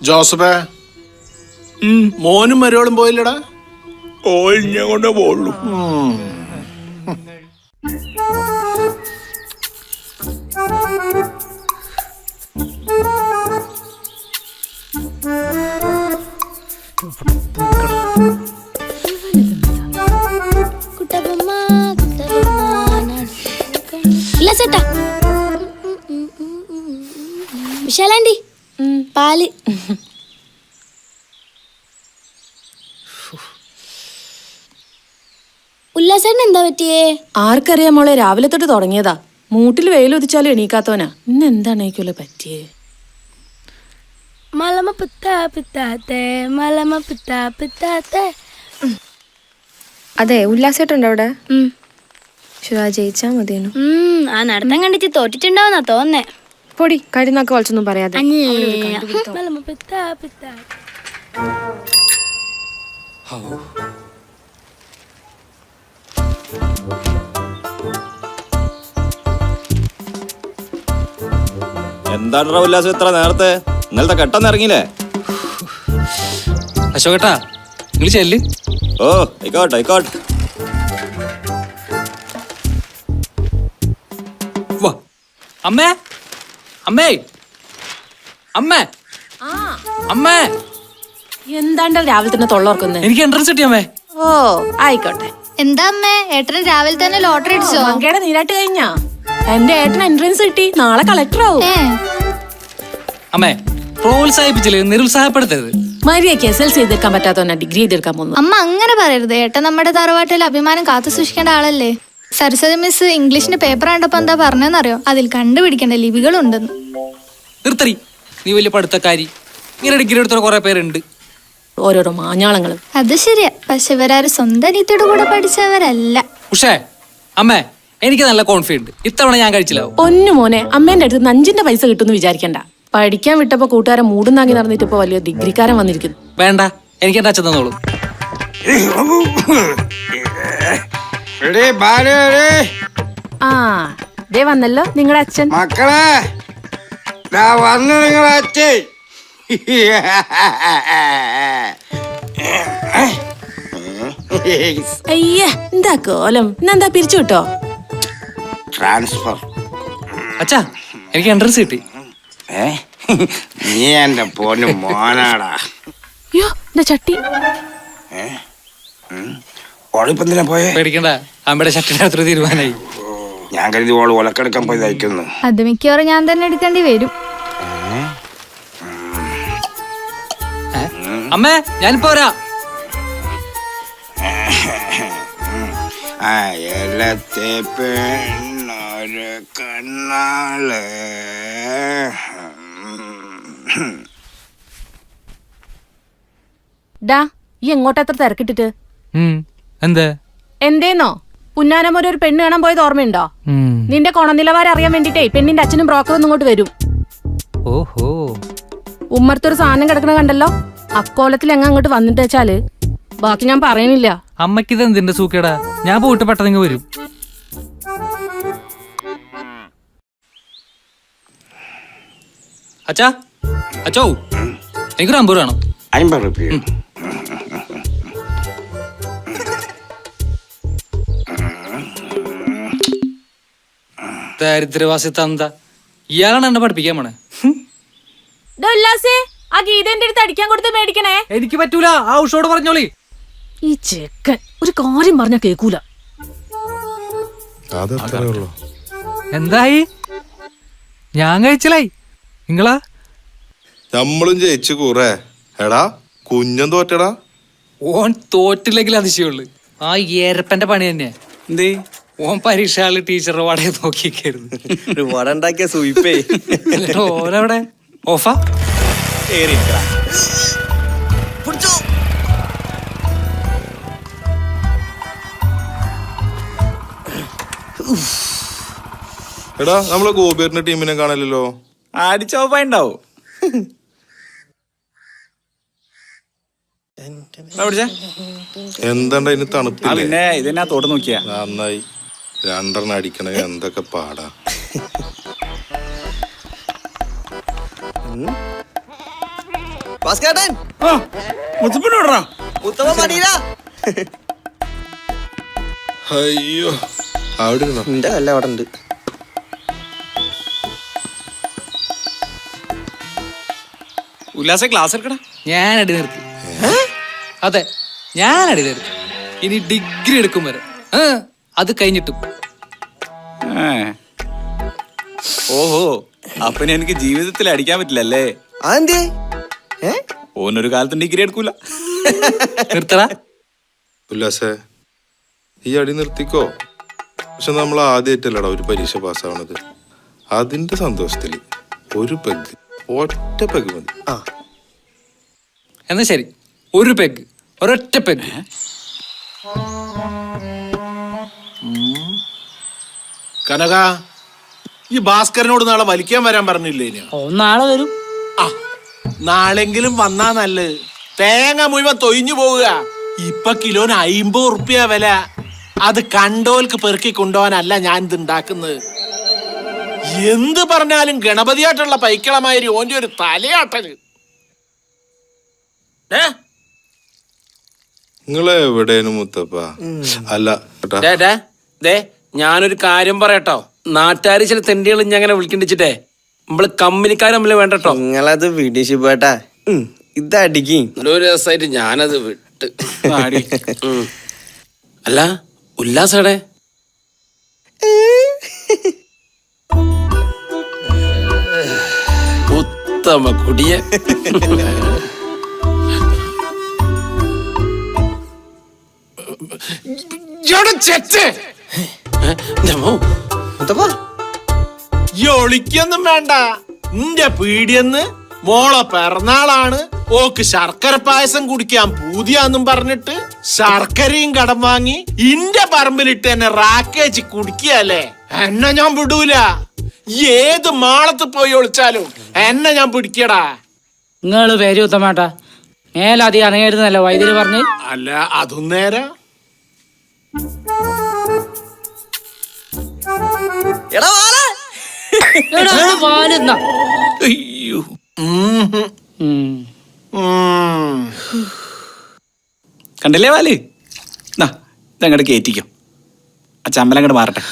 ജോസഫേ, മോനും മരോളും പോയില്ലടാ? ഞാൻ കൊണ്ടേ പോവുള്ളൂ. വിശാലാൻറ്റി പാല്. ഉല്ലാസേട്ടൻ എന്താ പറ്റിയേ? ആർക്കറിയാം മോളെ, രാവിലെ തൊട്ട് തുടങ്ങിയതാ. മൂട്ടിൽ വെയിലൊതിച്ചാലും എണീക്കാത്തവനാ. ഇന്ന് എന്താണേക്കുള്ള പറ്റിയേ? മലമ പിത്താ പിത്താത്തേ, മലമ പിത്താ പിത്താത്തേ. അതെ, ഉല്ലാസേട്ടുണ്ടോ അവിടെ? ജയിച്ചാ മതിയെന്നു. ആ നടത്തം കണ്ടിട്ട് തോറ്റിട്ടുണ്ടാവുന്നാ തോന്നേ. പൊടി കരുന്നൊക്കെ വലിച്ചൊന്നും പറയാതെ. മലമ പിത്താ പിത്താ. എന്താണ് ഉല്ലാസം ഇത്ര നേരത്തെ? ഇന്നലത്തെ കെട്ടെന്ന് ഇറങ്ങിയില്ലേ? അശോകേട്ടാ, നിങ്ങൾ ചെല്ല്. ഓ ആയിക്കോട്ടെ ആയിക്കോട്ടെ. അമ്മേ അമ്മേ അമ്മേ അമ്മേ, എന്താണ്ടാ രാവിലെ തന്നെ തൊള്ളോർക്കുന്നേ? എനിക്ക് എൻട്രൻസ് കിട്ടി അമ്മേ. ഓ ആയിക്കോട്ടെ. എന്താ അമ്മേ, ഏട്ടന് രാവിലെ തന്നെ ലോട്ടറി അടിച്ചോ? മങ്കയുടെ നീരാട്ട് കഴിഞ്ഞാ? എന്റെ ഏട്ടന് എൻട്രൻസ് കിട്ടി, നാളെ കളക്ടർ ആവും. അമ്മേ, പ്രോത്സാഹിപ്പിച്ചില്ലേ, നിരുത്സാഹപ്പെടുത്തരുത്. മര്യാദയ്ക്ക് SLC ചെയ്തെടുക്കാൻ പറ്റാത്തവനാ ഡിഗ്രി ചെയ്തെടുക്കാൻ പോകുന്നു. അമ്മ അങ്ങനെ പറയരുത്. ഏട്ടൻ നമ്മുടെ തറവാട്ടിൽ അഭിമാനം കാത്തു സൂക്ഷിക്കേണ്ട ആളല്ലേ. സരസ്വതി മിസ് ഇംഗ്ലീഷിന് പേപ്പർ കണ്ടപ്പോ എന്താ പറഞ്ഞെന്നറിയോ? അതിൽ കണ്ടുപിടിക്കേണ്ട ലിപികളുണ്ടെന്ന്. നിർത്തറി, നീ വലിയ പഠിത്തക്കാരി. ഇങ്ങനെ ഡിഗ്രി എടുത്ത കുറെ പേരുണ്ട്. ഓരോരോ മാഞ്ഞാളങ്ങള്. അത് ശരിയാ, പക്ഷെ ഇവരാരും സ്വന്തം അനിയത്തിയുടെ കൂടെ പഠിച്ചവരല്ല. പക്ഷേ അമ്മേ, എനിക്ക് നല്ല കോൺഫിഡന്റ്. ഇത്തവണ ഞാൻ കഴിച്ചില്ലാവും. പൊന്നു മോനെ, അമ്മേന്റെ അടുത്ത് 5 പൈസ കിട്ടുമെന്ന് വിചാരിക്കണ്ട. പഠിക്കാൻ വിട്ടപ്പോ കൂട്ടുകാരൻ മൂടും താങ്ങി നടന്നിട്ട് ഇപ്പൊ വലിയ ഡിഗ്രിക്കാരൻ വന്നിരിക്കുന്നു. വേണ്ട, എനിക്ക് എന്റെ അച്ഛൻ തന്നോളൂ. ആ ദേ വന്നല്ലോ നിങ്ങളുടെ അച്ഛൻ. മക്കളെ വന്നു നിങ്ങളെ അച്ഛൻ. അയ്യ, എന്താ കോലം? ഇന്നെന്താ പിരിച്ചു കിട്ടോ? ട്രാൻസ്ഫർ. അച്ഛാ, എനിക്ക് എൻട്രൻസ് കിട്ടി. നീ എന്റെ പൊന്നു മോനാടാ. അയ്യോ, എന്താ ചട്ടി? ഓളിപ്പന്തിനാ പോയേ? പേടിക്കണ്ട, അമ്മയുടെ ഷട്ടിന്റെ അത്ര തീരുമാനമായി. ഞാൻ കരുതി ഓള് ഒലക്കെടുക്കാൻ പോയി തയ്ക്കുന്നു. അത് മിക്കവാറും ഞാൻ തന്നെ എടുക്കേണ്ടി വരും. അമ്മേ, ഞാനിപ്പോ വരാ. അയലത്തെ പെണ്ണൊരു കണ്ണാള്. ഡാ, ഈ എങ്ങോട്ട് എത്ര തിരക്കിട്ടിട്ട്? എന്താ? എന്തേന്നോ? പുന്നാനമൊരു ഒരു പെണ്ണ് കാണാൻ പോയത് ഓർമ്മയുണ്ടോ? നിന്റെ ഗുണനിലവാരം അറിയാൻ വേണ്ടിട്ടേ പെണ്ണിന്റെ അച്ഛനും ബ്രോക്കറൊന്നും ഇങ്ങോട്ട് വരും. ഓഹോ, ഉമ്മർത്തൊരു സാധനം കിടക്കണ കണ്ടല്ലോ. അക്കോലത്തിൽ അങ്ങോട്ട് വന്നിട്ട് വെച്ചാല് ബാക്കി ഞാൻ പറയണില്ല. അമ്മക്കിത് എന്തിന്റെ സൂക്കേടാ? ഞാൻ പോയിട്ട് പെട്ടെന്ന് വരും. അച്ഛാ, അച്ചോ, എനിക്കൊരു 50 വേണം. 50 റുപ്യ? ദാരിദ്ര്യവാസി തന്ത, ഇയാളാണ് എന്നെ പഠിപ്പിക്കാൻ പോണേ. ആ ഗീതന്റെ അടുത്ത് അടിക്കാൻ കൊടുത്ത് മേടിക്കണേ. എനിക്ക് പറ്റൂല, ആ ഉഷോട് പറഞ്ഞോളി. ഈ ചെക്കൻ ഒരു കാര്യം പറഞ്ഞാ കേക്കൂല. എന്തായി? ഞാൻ കഴിച്ചില്ലായി. നിങ്ങളാ? നമ്മളും ജയിച്ചു കൂറേ. എടാ, കുഞ്ഞൻ തോറ്റടാ. ഓൻ തോറ്റില്ലെങ്കിൽ അതിശയുള്ളു. ആ ഏരപ്പന്റെ പണി തന്നെ. എന്തേ? ഓൻ പരീക്ഷ ഹാളിൽ ടീച്ചറുടെ വടയെ നോക്കിക്കായിരുന്നു. ഒരു വട ഉണ്ടാക്കിയ സൂയിപ്പേ. എന്നിട്ട് ഓനവിടെ ഓഫാ. എടാ, നമ്മളെ ഗോപിയറിന്റെ ടീമിനെ കാണല്ലോ. അടിച്ചോപ്പായിണ്ടാവും. എന്താ ഇതിന് തണുപ്പില്ലേ? പിന്നെ ഇതെന്നാ തോട്ട് നോക്കിയാ നന്നായി. രണ്ടെണ്ണം അടിക്കണ എന്തൊക്കെ പാടാ. അയ്യോ അവിടെ ഇരുന്നോ. എന്റെ കല്ല അവിടെ ഉണ്ട്. ഉല്ലാസ ക്ലാസ് എടുക്കടാ. ഞാൻ അടി നിർത്തി. അതെ, ഞാൻ അടി നിർത്തി. ഇനി ഡിഗ്രി എടുക്കും വരെ. അത് കഴിഞ്ഞിട്ടും. ഓഹോ, അപ്പനെ എനിക്ക് ജീവിതത്തിൽ അടിക്കാൻ പറ്റില്ലല്ലേ? അതെന്തേ? ഓനൊരു കാലത്തും ഡിഗ്രി എടുക്കൂല. നിർത്തടാ. ഉല്ലാസേ, ഈ അടി നിർത്തിക്കോ. പക്ഷെ നമ്മൾ ആദ്യമായിട്ടല്ലടാ ഒരു പരീക്ഷ പാസ്സാവണത്. അതിന്റെ സന്തോഷത്തില് ഒരു പെഗ്, ഒറ്റ പെഗ് മതി. എന്നാ ശരി, ഒരു പെഗ്, ഒരൊറ്റ പെഗ്. കനക, ഈ ഭാസ്കരനോട് നാളെ വലിക്കാൻ വരാൻ പറഞ്ഞില്ലേ? നാളെ വരും. നാളെങ്കിലും വന്നാ നല്ലത്. തേങ്ങ മുഴുവൻ തൊയിഞ്ഞു പോവുക. ഇപ്പൊ കിലോന് 50 ഉറുപ്പ്യ വില. അത് കണ്ടോൽക്ക് പെറുക്കി കൊണ്ടുപോകാനല്ല ഞാൻ ഇത് ഉണ്ടാക്കുന്നത്. എന്ത് പറഞ്ഞാലും ഗണപതിയായിട്ടുള്ള പൈക്കളമാതിരി ഓന്റെ ഒരു തലയാട്ടല്. നിങ്ങളെ എവിടെയാണ് മുത്തപ്പ? അല്ല കേട്ടാ, ഞാനൊരു കാര്യം പറയട്ടോ. നാട്ടുകാര് ചില തെണ്ടികൾ ഇങ്ങനെ വിളിക്കണ്ടിച്ചിട്ടേ നമ്മള് കമ്പനിക്കാർ തമ്മിൽ വേണ്ടട്ടോ. നിങ്ങളത് വിടിശിപ്പേട്ടാ, ഇതടിക്കും. നല്ലൊരു രസമായിട്ട് ഞാനത് വിട്ട്. അല്ല, ഉല്ലാസടെ ഉത്തമ കുടിയ. ഈ ഒളിക്കൊന്നും വേണ്ട. നിന്റെ പീടിയെന്ന് മോളെ പിറന്നാളാണ്, ഓക്ക് ശർക്കര പായസം കുടിക്കാൻ പൂതിയാന്നും പറഞ്ഞിട്ട് ശർക്കരയും കടം വാങ്ങി ഇന്റെ പറമ്പിലിട്ട് എന്നെ റാക്കേച്ച് കുടിക്കല്ലേ. എന്നെ ഞാൻ വിടൂല. ഏത് മാളത്ത് പോയി ഒളിച്ചാലും എന്നെ ഞാൻ പിടിക്കടാ. നിങ്ങള് പേര് ഉത്തമാട്ടാ, മേലതി അണയരുന്നല്ലോ വൈദ്യുതി പറഞ്ഞ്. അല്ല, അതും നേരാ. അയ്യോ, കണ്ടില്ലേ വാല്? ഇതങ്ങോട്ട് കേറ്റിക്കോ. ആ ചമ്മലം അങ്ങോട്ട് മാറട്ടെ.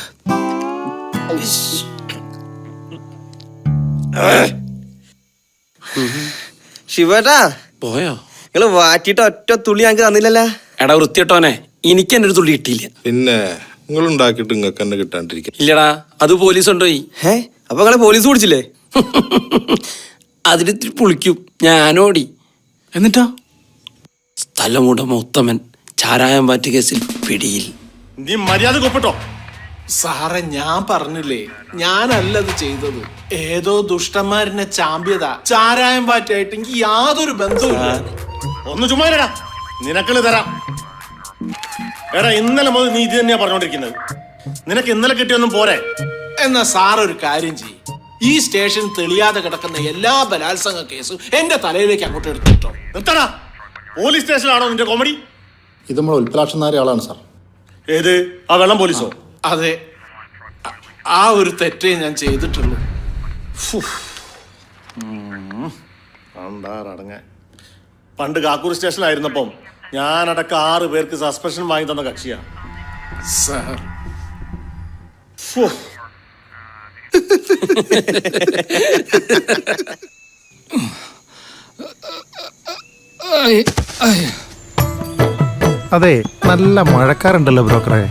ശിവേട്ടാ, പോയോ? നിങ്ങള് വാറ്റിട്ട് ഒറ്റ തുള്ളി ഞങ്ങക്ക് തന്നില്ലല്ലോ. എടാ വൃത്തിയോട്ടോനെ, എനിക്ക് എന്നെ ഒരു തുള്ളി കിട്ടിയില്ല. പിന്നെ നിങ്ങൾ ഉണ്ടാക്കിയിട്ട് നിങ്ങൾക്ക് തന്നെ കിട്ടാണ്ടിരിക്കും. ഇല്ലടാ, അത് പോലീസ് കൊണ്ടുപോയി. അപ്പൊ നിങ്ങളെ പോലീസ് പിടിച്ചില്ലേ? അതിലിത്തിരി പുളിക്കും. ഞാനോടി. എന്നിട്ടോ? സ്ഥലമുടമ ഉത്തമൻ ചാരായം പാറ്റ് കേസിൽ പിടിയിൽ. നീ മര്യാദ കൊപ്പിട്ടോ. സാറേ, ഞാൻ പറഞ്ഞില്ലേ, ഞാനല്ലത് ചെയ്തത്. ഏതോ ദുഷ്ടന്മാരെന്നെ ചാമ്പ്യത. ചാരായം പാറ്റായിട്ട് എനിക്ക് യാതൊരു ബന്ധവുമില്ല. ഒന്ന് ചുമ്മാ നിനക്കള് തരാം. എടാ, ഇന്നലെ മുതൽ നീ ഇത് തന്നെയാ പറഞ്ഞോണ്ടിരിക്കുന്നത്. നിനക്ക് ഇന്നലെ കിട്ടിയൊന്നും പോരെ. എന്നാ സാർ ഒരു കാര്യം ചെയ്യും, ഈ സ്റ്റേഷൻ തെളിയാതെ കിടക്കുന്ന എല്ലാ ബലാത്സംഗ കേസും എന്റെ തലയിലേക്ക് അങ്ങോട്ട് എടുത്തിട്ടോ. നിർത്തടാ. പോലീസ് സ്റ്റേഷനിലാണോ നിന്റെ കോമഡി? ഇത് നമ്മളെ ഉൽപ്പലാക്ഷനായ ആളാണ് സാർ. ഏത്? ആ വെള്ളം പോലീസോ? അതെ, ആ ഒരു തെറ്റേ ഞാൻ ചെയ്തിട്ടുള്ളൂ. പണ്ട് കാക്കൂർ സ്റ്റേഷനിലായിരുന്നപ്പം ഞാനടക്കം 6 പേർക്ക് സസ്പെൻഷൻ വാങ്ങി തന്ന കക്ഷിയാ സാർ. അതെ, നല്ല മഴക്കാറുണ്ടല്ലോ ബ്രോക്കറെ.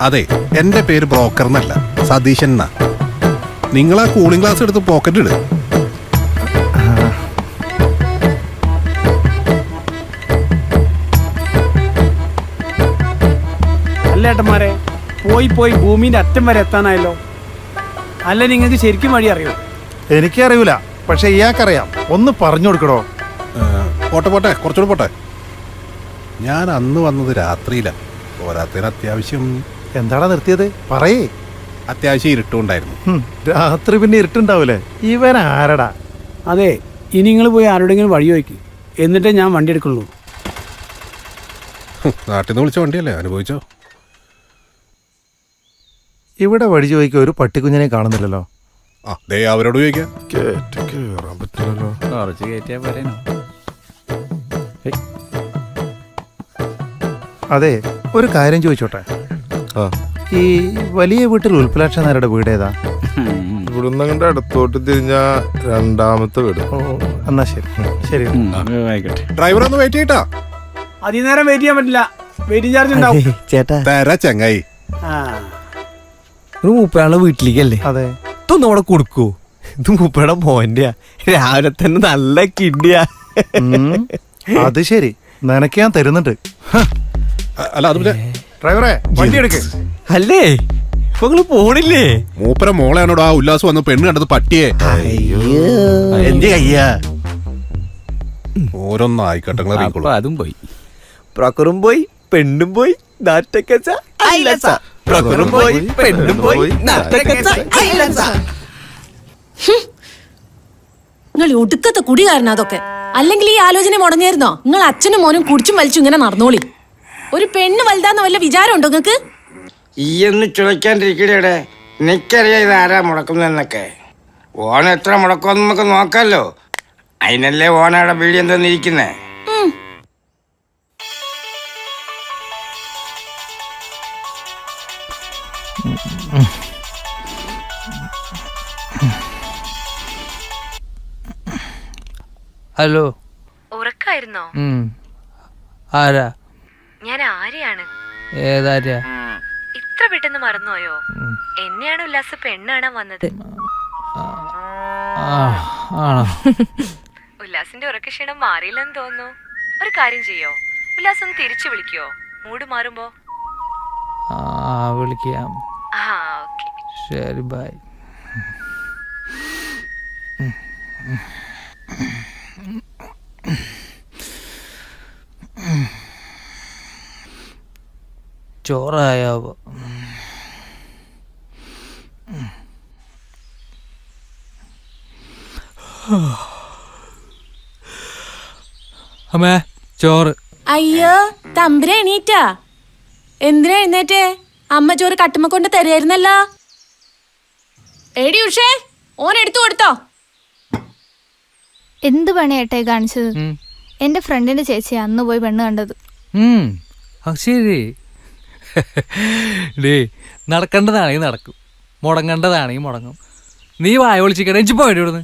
അതെ, എൻ്റെ പേര് ബ്രോക്കർ എന്നല്ല, സതീശൻ എന്നാ. നിങ്ങൾ ആ കൂളിംഗ് ഗ്ലാസ് എടുത്ത് പോക്കറ്റ് ഇട്. അല്ല ഏട്ടന്മാരെ, പോയി ഭൂമിന്റെ അറ്റം വരെ എത്താനായല്ലോ. അല്ല, നിങ്ങൾക്ക് ശരിക്കും വഴി അറിയോ? എനിക്കറിയൂല, പക്ഷെ ഇയാൾക്കറിയാം. ഒന്ന് പറഞ്ഞു കൊടുക്കടോ. പോട്ടെ, കുറച്ചുകൂടെ പോട്ടെ. ഞാൻ അന്ന് വന്നത് രാത്രിയിലാണ്. പോരാത്തതിന് അത്യാവശ്യം. എന്താടാ നിർത്തിയത്? പറയേ. അത്യാവശ്യം ഇരുട്ടുണ്ടായിരുന്നു. രാത്രി പിന്നെ ഇരുട്ടുണ്ടാവൂലേ? ഇവൻ ആരടാ? അതെ, ഇനി നിങ്ങൾ പോയി ആരോടെങ്കിലും വഴി ചോദിക്ക്, എന്നിട്ടേ ഞാൻ വണ്ടി എടുക്കുള്ളൂ. നാട്ടിൽ നിന്ന് വിളിച്ച വണ്ടിയല്ലേ, അനുഭവിച്ചോ? ഇവിടെ വഴി ചോദിക്കാൻ ഒരു പട്ടിക്കുഞ്ഞിനെ കാണുന്നില്ലല്ലോ. ആ ദേ അവരോട് ചോദിക്കാം. കേറാൻ പറ്റില്ലല്ലോ. കുറച്ച് കയറ്റിയാ പോരേനോ. അതെ, ഒരു കാര്യം ചോദിച്ചോട്ടെ. ആ, ഈ വലിയ വീട്ടിൽ ഉൽപ്പലാക്ഷ നായരുടെ വീട് ഏതാ? ഇവിടുന്ന് അങ്ങോട്ട് അടുത്തോട്ട് തിരിഞ്ഞ രണ്ടാമത്തെ വീട്. ഓ, എന്നാ ശരി ശരി. ആയിക്കോട്ടെ. ഡ്രൈവർ ഒന്ന് വെയിറ്റ് ചെയ്യട്ടാ. അതിനേരം വെയിറ്റ് ചെയ്യാൻ പറ്റില്ല, വെയിറ്റിംഗ് ചാർജ് ഉണ്ടാവും. ചേട്ടാ തരാ ചങ്ങായി. ആ, ഒരു മൂപ്പയാളുടെ വീട്ടിലേക്കല്ലേ? അതെ, ഇതൊന്നും അവിടെ കൊടുക്കൂ. ഇത് മൂപ്പയുടെ മോന്റെ രാവിലെ തന്നെ നല്ല കിണ്ടിയാ. അത് ശരി, നിനക്ക് ഞാൻ തരുന്നുണ്ട്. അല്ല അത് പിന്നെ ഡ്രൈവറെ വണ്ടി എടുക്ക്. അല്ലേ ഇപ്പൊ നിങ്ങള് പോണില്ലേ? മൂപ്പര മോളെയാണോട് ആ ഉല്ലാസം വന്ന് പെണ്ണ് കണ്ടത് പട്ടിയെ. എന്റെ കയ്യാ. ഓരോന്നും ആയിക്കോട്ടെ. അപ്പൊ അതും പോയി. പ്രൊക്കറും പോയി പെണ്ണും പോയി നാട്ടക്കച്ച അയിലച്ച. പ്രൊക്കറും പോയി പെണ്ണും പോയി നാട്ടക്കച്ച അയിലച്ച. നിങ്ങൾ ഒടുക്കത്തെ കുടികാരനാ അതൊക്കെ. അല്ലെങ്കിൽ ഈ ആലോചന മുടങ്ങിയിരുന്നോ? നിങ്ങൾ അച്ഛനും മോനും കുടിച്ചും വലിച്ചും ഇങ്ങനെ നടന്നോളി. ഒരു പെണ്ണ് വലുതാന്ന് വല്ല വിചാരം ഉണ്ടോ നിങ്ങക്ക്? ഈ ഒന്ന് ചുളയ്ക്കാണ്ടിരിക്കടേ. എനിക്കറിയാം ഇത് ആരാ മുടക്കുന്നതെന്നൊക്കെ. ഓണം എത്ര മുടക്കുമെന്ന് നമുക്ക് നോക്കാമല്ലോ. അതിനല്ലേ ഓണയുടെ വീഡിയോ എന്തെന്നിരിക്കുന്നേ. ഹലോ. ഉറക്കായിരുന്നോ? ആരാ? ഞാൻ ആര്യാണ്. ഏതാര്യ? ഇത്ര പെട്ടെന്ന് മറന്നുപോയോ? എന്നെയാണ് ഉല്ലാസ് പെണ്ണ് കാണാൻ വന്നത്. ആണോ? ഉല്ലാസിന്റെ ഉറക്കക്ഷീണം മാറിയില്ലെന്ന് തോന്നുന്നു. ഒരു കാര്യം ചെയ്യോ, ഉല്ലാസ് ഒന്ന് തിരിച്ചു വിളിക്കോ മൂഡ് മാറുമ്പോ? വിളിക്കാം. ആ ഓക്കെ. ശരി, ബൈ. ചോറായാവോ? അമ്മേ, ചോറ്. അയ്യോ തമ്പുര എണീറ്റാ? എന്തിനാ എഴുന്നേറ്റേ? അമ്മ ചോറ് കട്ടുമ്മ കൊണ്ട് തരുമായിരുന്നല്ലോ. എടി ഉഷേ, ഓൻ എടുത്തു കൊടുത്തോ? എന്ത് പണിയേട്ടെ കാണിച്ചത്? എന്റെ ഫ്രണ്ടിന്റെ ചേച്ചി അന്ന് പോയി പെണ്ണ് കണ്ടത്. ശരി. ഡേ, നടക്കേണ്ടതാണെങ്കിൽ നടക്കും, മുടങ്ങേണ്ടതാണെങ്കിൽ മുടങ്ങും. നീ വായ വിളിച്ചിക്കണേ എഞ്ചി പോയിട്ട് ഇവിടുന്ന്.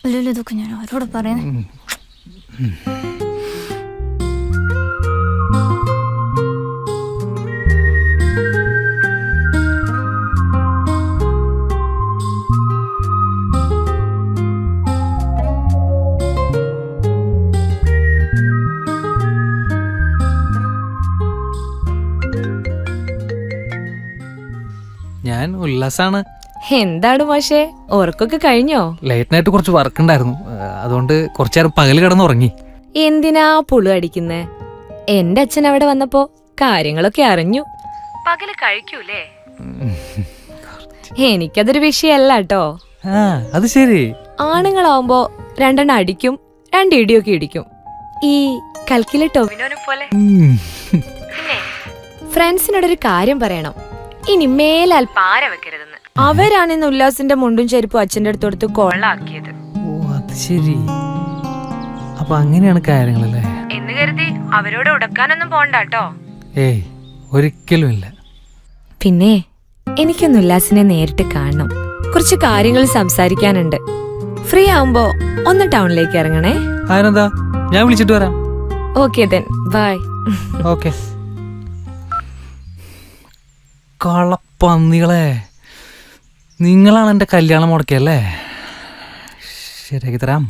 അല്ലല്ലോ, ഇതൊക്കെ ഞാൻ ആരോട് പറയുന്നേ? ഞാൻ ഉല്ലാസാണ്. എന്താണ് മാഷേ, ഉറക്കൊക്കെ കഴിഞ്ഞോ? ലേറ്റ് നൈറ്റ് കുറച്ച് വർക്ക് ഉണ്ടായിരുന്നു, അതുകൊണ്ട് കുറച്ചു നേരം പകല് കിടന്നുറങ്ങി. എന്തിനാ പുളു അടിക്കുന്നേ? എന്റെ അച്ഛൻ അവിടെ വന്നപ്പോ കാര്യങ്ങളൊക്കെ അറിഞ്ഞു. പകല് കഴിക്കൂലേ? എനിക്കതൊരു വിഷയല്ല കേട്ടോ. അത് ശരി. ആണുങ്ങളാവുമ്പോ രണ്ടെണ്ണം അടിക്കും, രണ്ട് ഇടിയൊക്കെ ഇടിക്കും. ഈ കൽക്കിലെ ടോവിനോനെ പോലെ. പിന്നെ ഫ്രണ്ട്സിനോടൊരു കാര്യം പറയണം, ഇനി മേലാൽ പാര വെക്കരുതെന്ന്. അവരാണിന്ന് ഉല്ലാസിന്റെ മുണ്ടും ചെരുപ്പും അച്ഛന്റെ അടുത്തോടുത്ത് കൊള്ളാക്കിയത്. ഓ, അത് ശരി. അപ്പൊ അങ്ങനെയാണ് കാര്യങ്ങളല്ലേ? എന്ന് കരുതി അവരോട് ഉടക്കാനൊന്നും പോണ്ടാട്ടോ. ഏയ്, ഒരിക്കലും ഇല്ല. പിന്നെ എനിക്കൊന്ന് ഉല്ലാസിനെ നേരിട്ട് കാണണം, കുറച്ച് കാര്യങ്ങൾ സംസാരിക്കാനുണ്ട്. ഫ്രീ ആവുമ്പോ ഒന്ന് ടൗണിലേക്ക് ഇറങ്ങണേ. അതിനെന്താ, ഞാൻ വിളിച്ചിട്ട് വരാം. Okay then, bye. ഓക്കെ. കളപ്പന്നികളെ, നിങ്ങളാണ് എൻ്റെ കല്യാണം മുടക്കിയല്ലേ? ശരിയാക്കി തരാം.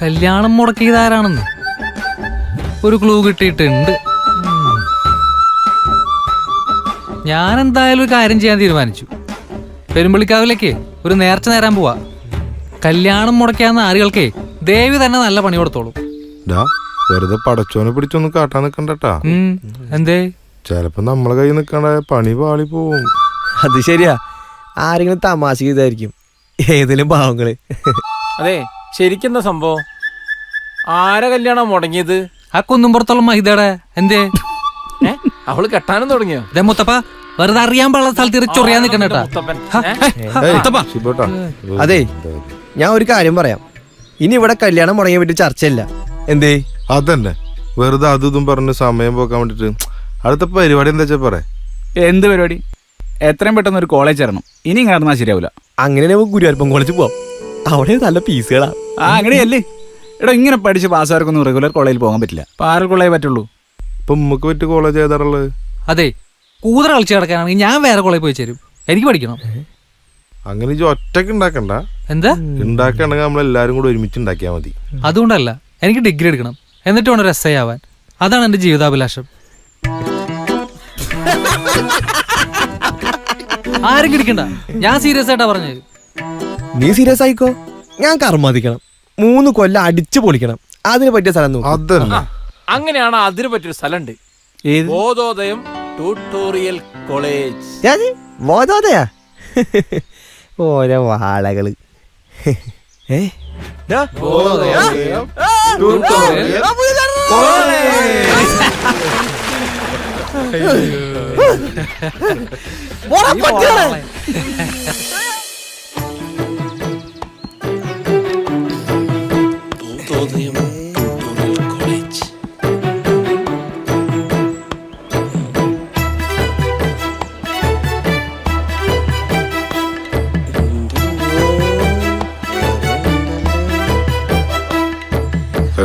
കല്യാണം മുടക്കിയതാരാണെന്ന് ഒരു ക്ലൂ കിട്ടിയിട്ടുണ്ട്. ഞാൻ എന്തായാലും ഒരു കാര്യം ചെയ്യാൻ തീരുമാനിച്ചു. പെരുമ്പള്ളിക്കാവിലേക്ക് ഒരു നേർച്ച നേരാൻ പോവാ. കല്യാണം മുടക്കാവുന്ന ആളുകൾക്കേ ദേവി തന്നെ നല്ല പണി കൊടുത്തോളും. വെറുതെ പടച്ചോനെ പിടിച്ചൊന്നും കാട്ടാൻ നിക്കണ്ടട്ടാ. എന്തേ? ചിലപ്പോ നമ്മളെ കയ്യിൽ നിൽക്കണ്ട പണി പാളി പോവും. അത് ശരിയാ, ആരെങ്കിലും തമാശ ചെയ്തായിരിക്കും, ഏതെങ്കിലും പാവങ്ങള്. അതെ, ശരിക്കെന്താ സംഭവം? ആരെ കല്യാണം മുടങ്ങിയത്? ആ കുന്നുംപുറത്തുള്ള മഹിതയുടെ എന്തേ? അവള് കെട്ടാനും തുടങ്ങിയോ? ദേ മുത്തപ്പ, വെറുതെ അറിയാൻ പാടുള്ള സ്ഥലത്ത് ചൊറിയാൻ നിൽക്കണേട്ടാ. അതെ, ഞാൻ ഒരു കാര്യം പറയാം. ഇനി ഇവിടെ കല്യാണം മുടങ്ങിയ പറ്റി ചർച്ചയില്ല. എന്തേ? അതന്നെ, വെറുതെ അതും ഇതും പറഞ്ഞ് സമയം പോക്കാൻ വേണ്ടിട്ട് അടുത്ത പരിപാടി എന്താ വെച്ചാ പറയാ. എന്ത് പരിപാടി? എത്രയും പെട്ടെന്ന് ഒരു കോളേജ് ചേരണം. ഇനി നടന്നാൽ ശരിയാവില്ല. അങ്ങനെ നമുക്ക് ഗുരുവായൂരപ്പൻ കോളേജ് പോവാം. അവിടെ നല്ല ഫീസുകളാ. അങ്ങനെയല്ലേ? എടാ, ഇങ്ങനെ പഠിച്ച് പാസ്സാർക്കൊന്നും റെഗുലർ കോളേജിൽ പോകാൻ പറ്റില്ല. പാറൽ കോളേജ് പറ്റുള്ളൂ. ഇപ്പൊ നമുക്ക് പറ്റിയ കോളേജ് ഏതാറുള്ളത്? അതെ, കൂതറ കളിച്ച് കിടക്കാനാണെങ്കിൽ ഞാൻ വേറെ കോളേജ് പോയി ചേരും. എനിക്ക് പഠിക്കണം. അങ്ങനെ ഒറ്റക്ക് ഉണ്ടാക്കണ്ട. എന്താ? ഉണ്ടാക്കണെങ്കിൽ നമ്മളെല്ലാരും കൂടെ ഒരുമിച്ച് ഉണ്ടാക്കിയാൽ മതി. അതുകൊണ്ടല്ല, എനിക്ക് ഡിഗ്രി എടുക്കണം, എന്നിട്ട് വേണം ഒരു എസ് ഐ ആവാൻ. അതാണ് എന്റെ ജീവിതാഭിലാഷം. ആരും കിടിക്കണ്ട, ഞാൻ സീരിയസ് ആയിട്ടാ പറഞ്ഞത്. നീ സീരിയസ് ആയിക്കോ, ഞാൻ കർമാദിക്കണം. 3 കൊല്ലം അടിച്ചു പൊളിക്കണം. അതിന് പറ്റിയ സ്ഥലം നോക്കും. അതന്നെ. അങ്ങനെയാണ്, അതിന് പറ്റിയൊരു സ്ഥലമുണ്ട്. ബോധോദയം ട്യൂട്ടോറിയൽ കോളേജ്. ബോധോദയാ? ഓരോ വാളകള്.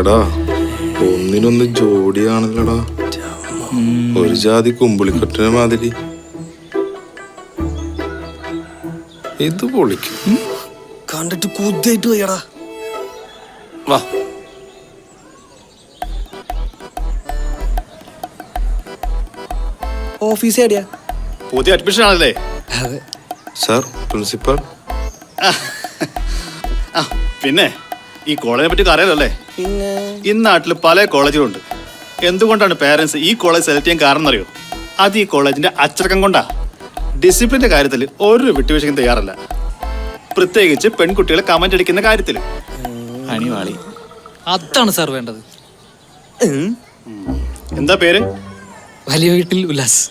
എടാ, ഒന്നിനൊന്ന് ജോഡിയാണല്ലോടാ. ഒരു ജാതി കുമ്പിളിക്കൊട്ടിനെ മാതിരി. ഇത് പൊളിക്കും. കണ്ടിട്ട് കുതിയായിട്ട് പോയടാ. വാ. ഓഫീസ് എവിടെയാ? പുതിയ അഡ്മിഷൻ ആണല്ലേ? Sir, principal. പിന്നെ ഈ കോളേജിനെ പറ്റി അറിയാലോ അല്ലേ? ഈ നാട്ടിൽ പല കോളേജുകളുണ്ട്. എന്തുകൊണ്ടാണ് പേരൻസ് ഈ കോളേജ് സെലക്ട് ചെയ്യാൻ കാരണം അറിയോ? അത് ഈ കോളേജിന്റെ അച്ചടക്കം കൊണ്ടാ. ഡിസിപ്ലിന്റെ കാര്യത്തിൽ ഒരു വിട്ടുവീഴ്ചയ്ക്കും തയ്യാറല്ല, പ്രത്യേകിച്ച് പെൺകുട്ടികളെ കമന്റ് അടിക്കുന്ന കാര്യത്തിൽ. അതാണ് സാർ വേണ്ടത്. എന്താ പേര്? വലിയ വീട്ടിൽ ഉല്ലാസ്.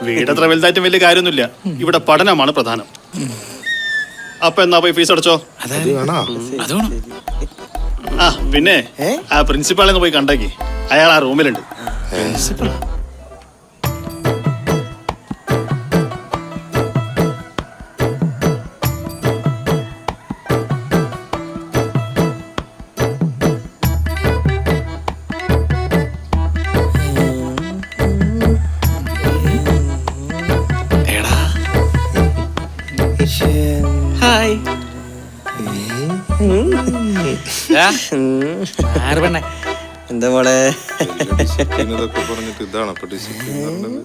വീടത്ര വലുതായിട്ടും വലിയ കാര്യമൊന്നുമില്ല. ഇവിടെ പഠനമാണ് പ്രധാനം. അപ്പൊ എന്നാ പോയി ഫീസ് അടച്ചോ. ആ പിന്നെ ആ പ്രിൻസിപ്പാളെ പോയി കണ്ടാക്കി. അയാൾ ആ റൂമിലുണ്ട്. എന്താ മോളെ? ഇതൊക്കെ പറഞ്ഞിട്ട് ഇതാണ് അപ്പൊ ഡിസിപ്ലിൻ പറഞ്ഞത്.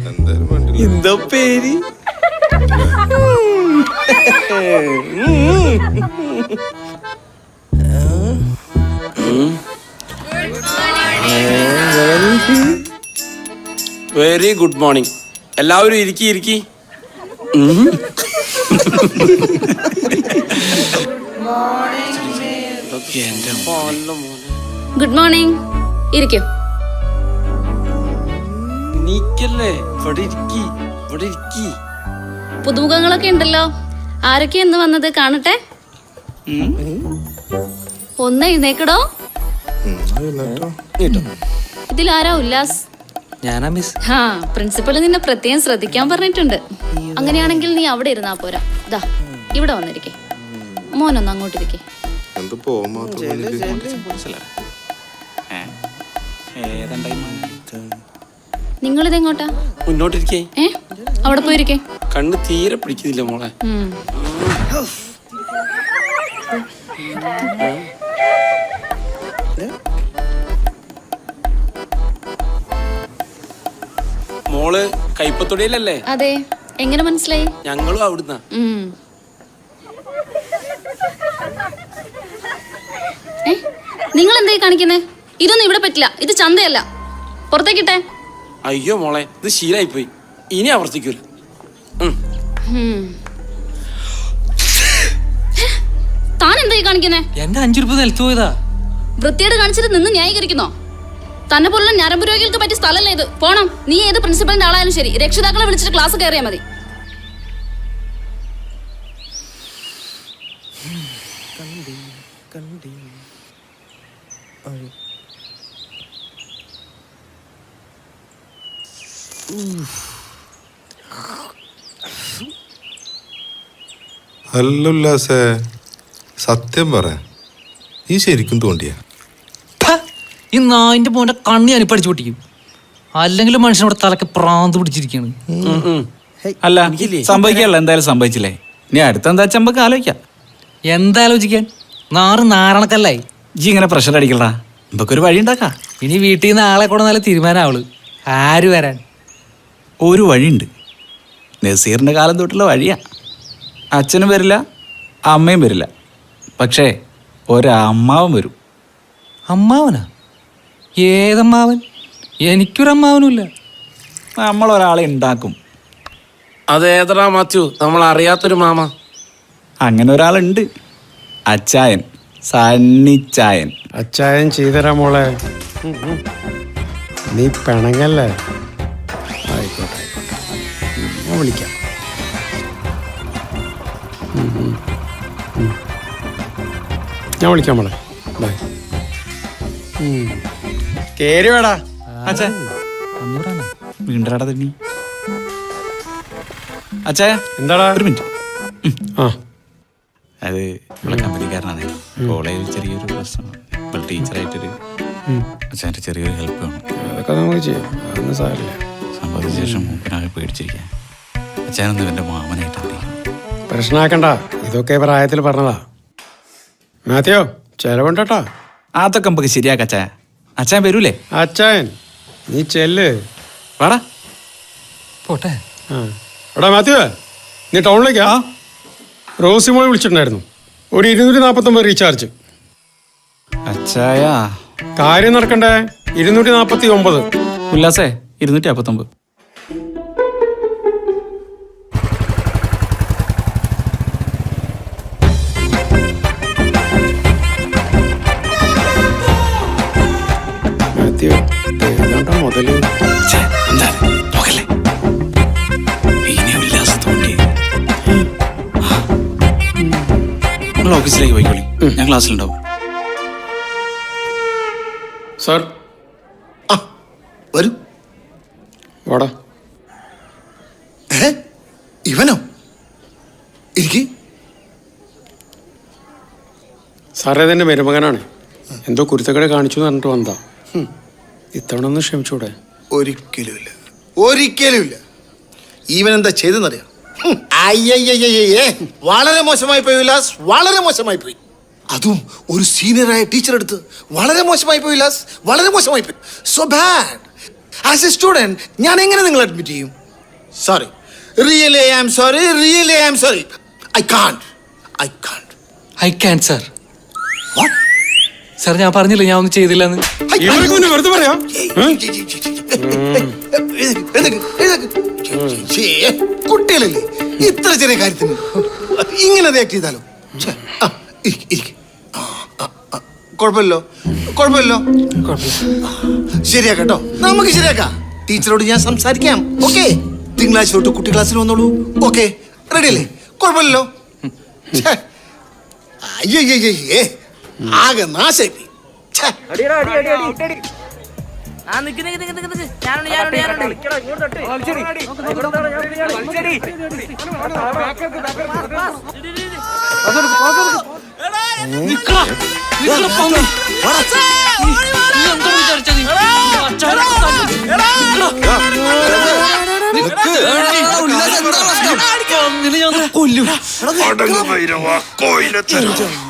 എന്തായാലും വേണ്ടില്ല. എന്താ പേര്? Very good morning. എല്ലാവരും ഇരിക്കി. Good morning. ഇരിക്കും. നീക്കല്ലേ? പുതുമുഖങ്ങളൊക്കെ ഉണ്ടല്ലോ. ആരൊക്കെ എന്ന് വന്നത് കാണട്ടെ. ഒന്ന് എഴുന്നേക്കടോ. ഇതിലാരാ ഉല്ലാസ്? ഞാനാ മിസ്. പ്രിൻസിപ്പൽ നിന്നെ പ്രത്യേകം ശ്രദ്ധിക്കാൻ പറഞ്ഞിട്ടുണ്ട്. അങ്ങനെയാണെങ്കിൽ നീ അവിടെ ഇരുന്നാ പോരാ. ദാ ഇവിടെ വന്നിരിക്കേ. മോനൊന്ന് അങ്ങോട്ടിരിക്കേ. നിങ്ങളിതെങ്ങോട്ടാ? മുന്നോട്ടിരിക്കേ. അവിടെ പോയിരിക്കേ. കണ്ണ് തീരെ പിടിക്കുന്നില്ല മോളെ. മോള് കൈപ്പത്തൊടിയിലല്ലേ? അതെ. എങ്ങനെ മനസ്സിലായി? ഞങ്ങളും അവിടുന്ന. നിങ്ങൾ എന്തായി കാണിക്കുന്നേ? ഇതൊന്നും ഇവിടെ പറ്റില്ല. ഇത് ചന്തയല്ല. പുറത്തേക്കിട്ടെ. അയ്യോ മോളെ, ഇത് ശീലായിപ്പോയി, ഇനി ആവർത്തിക്കൂല. താൻ എന്തായി കാണിക്കുന്നേ? എന്റെ 5 രൂപ നിലത്ത് പോയതാ. വൃത്തിയോട് കാണിച്ചിട്ട് നിന്ന് ന്യായീകരിക്കുന്നോ? തന്നെ പോലുള്ള ഞരമ്പ് രോഗികൾക്ക് പറ്റിയ സ്ഥലമല്ലേ ഇത്. പോണം. നീ ഏത് പ്രിൻസിപ്പലിന്റെ ആളായാലും ശരി, രക്ഷിതാക്കളെ വിളിച്ചിട്ട് ക്ലാസ് കയറിയാൽ മതി. അല്ല ഉല്ലാസേ, സത്യം പറ, ഈ ശരിക്കും തോണ്ടിയ? ഈ നായിന്റെ മോന്റെ കണ്ണി ഞാൻ പഠിച്ചു പൊട്ടിക്കും. അല്ലെങ്കിൽ മനുഷ്യനോട് തലക്ക് പ്രാന്ത് പിടിച്ചിരിക്കാണ്. അല്ല, സംഭവിക്കാനല്ല, എന്തായാലും സംഭവിച്ചില്ലേ. ഇനി അടുത്തെന്താ വെച്ചാൽ നമുക്ക് ആലോചിക്കാം. എന്താലോചിക്കാൻ? നാരണക്കല്ലായി. ജി ഇങ്ങനെ പ്രഷർ അടിക്കണ്ടാ, നമുക്കൊരു വഴി ഉണ്ടാക്കാം. ഇനി വീട്ടിൽ നിന്ന് ആളെ കൂടെ നല്ല തീരുമാനമാവള്. ആര് വരാൻ? ഒരു വഴിയുണ്ട്. നസീറിന്റെ കാലം തൊട്ടുള്ള വഴിയാ. അച്ഛനും വരില്ല, അമ്മയും വരില്ല, പക്ഷേ ഒരമ്മാവൻ വരും. അമ്മാവനാ? ഏതമ്മാവൻ? എനിക്കൊരമ്മാവനുമില്ല. നമ്മളൊരാളെ ഉണ്ടാക്കും. അതേതടാ മാത്യു, നമ്മൾ അറിയാത്തൊരു മാമ? അങ്ങനെ ഒരാളുണ്ട്, അച്ചായൻ, സണ്ണിച്ചായൻ. അച്ചായൻ ചെയ്തരാ മോളെ. നീ പിണങ്ങല്ലേ? ആയിക്കോട്ടെ, ഞാൻ വിളിക്കാം. ഞാൻ വിളിക്കാം മോളെ. ബൈ. കേറി വേടാ. അച്ഛാ വീണ്ടാടാ തണ്ണി. അച്ഛാ എന്താടാ? ഒരു മിനിറ്റ്. ആ, അത് ഇവിടെ കമ്പനിക്കാരനാണ്. കോളേജിൽ ചെറിയൊരു പ്രശ്നം. ഇപ്പോൾ ടീച്ചറായിട്ടൊരു അച്ഛൻ്റെ ചെറിയൊരു ഹെൽപ്പ് വേണം. അതൊക്കെ നമുക്ക് ചെയ്യാം, അതൊന്നും സാരില്ല. സംഭവത്തിന് ശേഷം മൂപ്പനാകെ പേടിച്ചിരിക്കാൻ. അച്ഛനൊന്നും എൻ്റെ മാമനായിട്ടാണ്. പ്രശ്നമാക്കണ്ട, ഇതൊക്കെ പ്രായത്തിൽ പറഞ്ഞതാ. മാത്യോ, ചെലവുണ്ടട്ടാ. അതൊക്കെ നമുക്ക് ശരിയാക്കാം. അച്ഛാ, അച്ഛൻ വരൂലേ? അച്ചായൻ നീ ചെല്ല്. വാടാ പോട്ടെ. എടാ മാത്യു, നീ ടൗണിലേക്കാ? റോസി മോളെ വിളിച്ചിട്ടുണ്ടായിരുന്നു. ഒരു 249 റീചാർജ്. അച്ചായാ, കാര്യം നടക്കണ്ടേ? 249. ഉല്ലാസേ 259. മാത്യു, ഏതാണ്ടാ മുതല്? നോക്കല്ലേ, ഇനി ഉല്ലാസത്തോണ്ടി. നിങ്ങൾ ഓഫീസിലേക്ക് പോയിക്കോളി, ഞാൻ ക്ലാസ്സിലുണ്ടാവും. സാർ വരൂ. വാടാ. ഇവനോ? ഇരിക്ക്. സാറേ, ഇതെന്റെ മരുമകനാണ്. എന്തോ കുരുത്തക്കട കാണിച്ചു എന്ന് പറഞ്ഞിട്ട് വന്നതാ. ഇത്തവണ ഒന്ന് ക്ഷമിച്ചൂടെ? ഒരിക്കലുമില്ല, ഒരിക്കലുമില്ല. ഈവൻ എന്താ ചെയ്തെന്നറിയാം? അയ്യയ്യേ, വളരെ മോശമായി പോയി വിലാസ്, വളരെ മോശമായി പോയി. അതും ഒരു സീനിയറായ ടീച്ചർ എടുത്ത്. വളരെ മോശമായി പോയി വിലാസ്, വളരെ മോശമായി പോയി. So bad. As a student ഞാൻ എങ്ങനെ നിങ്ങൾ അഡ്മിറ്റ് ചെയ്യും? Sorry, really I am sorry, really I am sorry. I can't. I can sir. Sir, ഞാൻ പറഞ്ഞില്ല ഞാൻ ഒന്നും ചെയ്തില്ലെന്ന്. വെറുതെ പറയാം. കുട്ടികളല്ലേ, ഇത്ര ചെറിയ കാര്യത്തിന് ഇങ്ങനെ റിയാക്ട് ചെയ്താലോ? കുഴപ്പമില്ലല്ലോ. ശരിയാക്കട്ടോ, നമുക്ക് ശരിയാക്കാം. ടീച്ചറോട് ഞാൻ സംസാരിക്കാം. ഓക്കെ, തിങ്കളാഴ്ച തൊട്ട് കുട്ടി ക്ലാസ്സിൽ വന്നോളൂ. ഓക്കെ, റെഡി അല്ലേ? കുഴപ്പമില്ലല്ലോ. അയ്യേ, ആകെ നാശായി.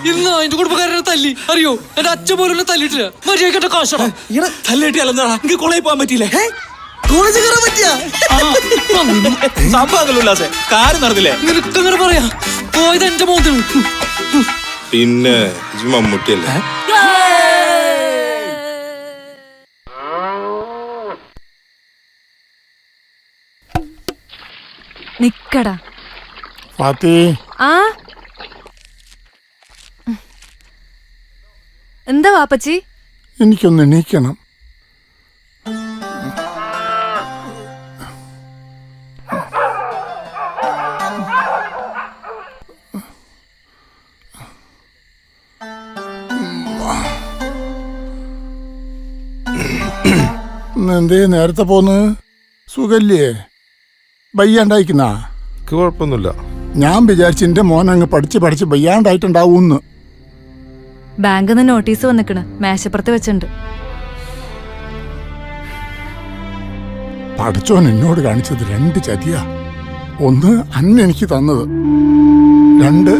ഇന്ന് അതിന്റെ കുടുംബക്കാരനെ തല്ലി അറിയോ? എന്റെ അച്ഛൻ പോലും തല്ലിട്ടില്ല. മര്യാദ കാശാ തല്ലിട്ടില്ല. എനിക്ക് കോളേജിൽ പോകാൻ പറ്റിയില്ലേ? കോളേജ് കയറാൻ പറ്റിയ സംഭവമല്ലോ ഉല്ലാസേ, കാര്യം നടന്നില്ലേ? നിനക്കങ്ങനെ പറയാ? പോയത് എന്റെ മോന്താണ്. പിന്നെ മമ്മൂട്ടിയല്ലേ? നിക്കടാ. ഫാത്തി, ആ എന്താ വാപ്പച്ചി? എനിക്കൊന്ന് എണീക്കണം. എന്തേ നേരത്തെ പോന്ന്? സുഖല്ലേ? ബയ്യാണ്ടായിക്കുന്ന? കുഴപ്പമൊന്നുമില്ല. ഞാൻ വിചാരിച്ചു എന്റെ മോൻ അങ്ങ് പഠിച്ച് ബയ്യാണ്ടായിട്ടുണ്ടാവൂന്ന്. ബാങ്കിൽ നിന്ന് നോട്ടീസ് വന്നിക്കണ്, മേശപ്പുറത്ത് വെച്ചിട്ടുണ്ട്. പഠിച്ചോൻ എന്നോട് കാണിച്ചത് 2 ചതിയാ. 1 അന്ന എനിക്ക് തന്നത്, 2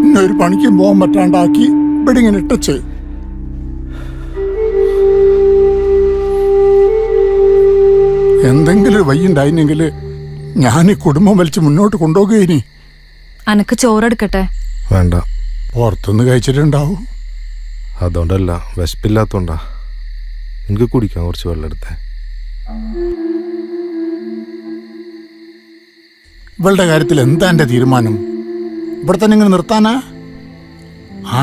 ഇന്നൊരു പണിക്കും പോകാൻ പറ്റാണ്ടാക്കി ഇവിടെ ഇങ്ങനെ ഇട്ടച്ച്. എന്തെങ്കിലും വയ്യുണ്ടായിരുന്നെങ്കിൽ ഞാൻ ഈ കുടുംബം വലിച്ച് മുന്നോട്ട് കൊണ്ടുപോകുകയിനി. അനക്ക് ചോറെടുക്കട്ടെ? വേണ്ട. പുറത്തുനിന്ന് കഴിച്ചിട്ടുണ്ടാവും. അതുകൊണ്ടല്ല, വിശപ്പില്ലാത്തോണ്ടാ. എനിക്ക് കുടിക്കാൻ കുറച്ച് വെള്ളം എടുത്തേ. ഇവളുടെ കാര്യത്തിൽ എന്താ എൻ്റെ തീരുമാനം? ഇവിടെ തന്നെ ഇങ്ങനെ നിർത്താനാ?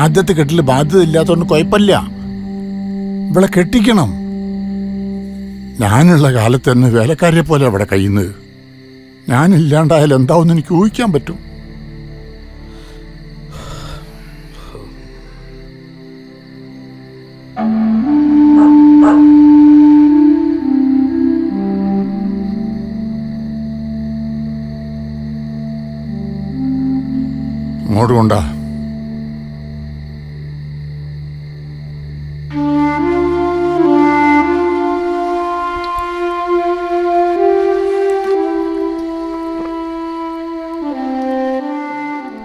ആദ്യത്തെ കെട്ടിൽ ബാധ്യത ഇല്ലാത്തതുകൊണ്ട് കുഴപ്പമില്ല. ഇവളെ കെട്ടിക്കണം. ഞാനുള്ള കാലത്ത് തന്നെ വേലക്കാരിയെ പോലെ അവിടെ കഴിയുന്നത്. ഞാനില്ലാണ്ടായാലും എന്താവെന്ന് എനിക്ക് ഊഹിക്കാൻ പറ്റും. ഇങ്ങോട്ട് കൊണ്ടാ.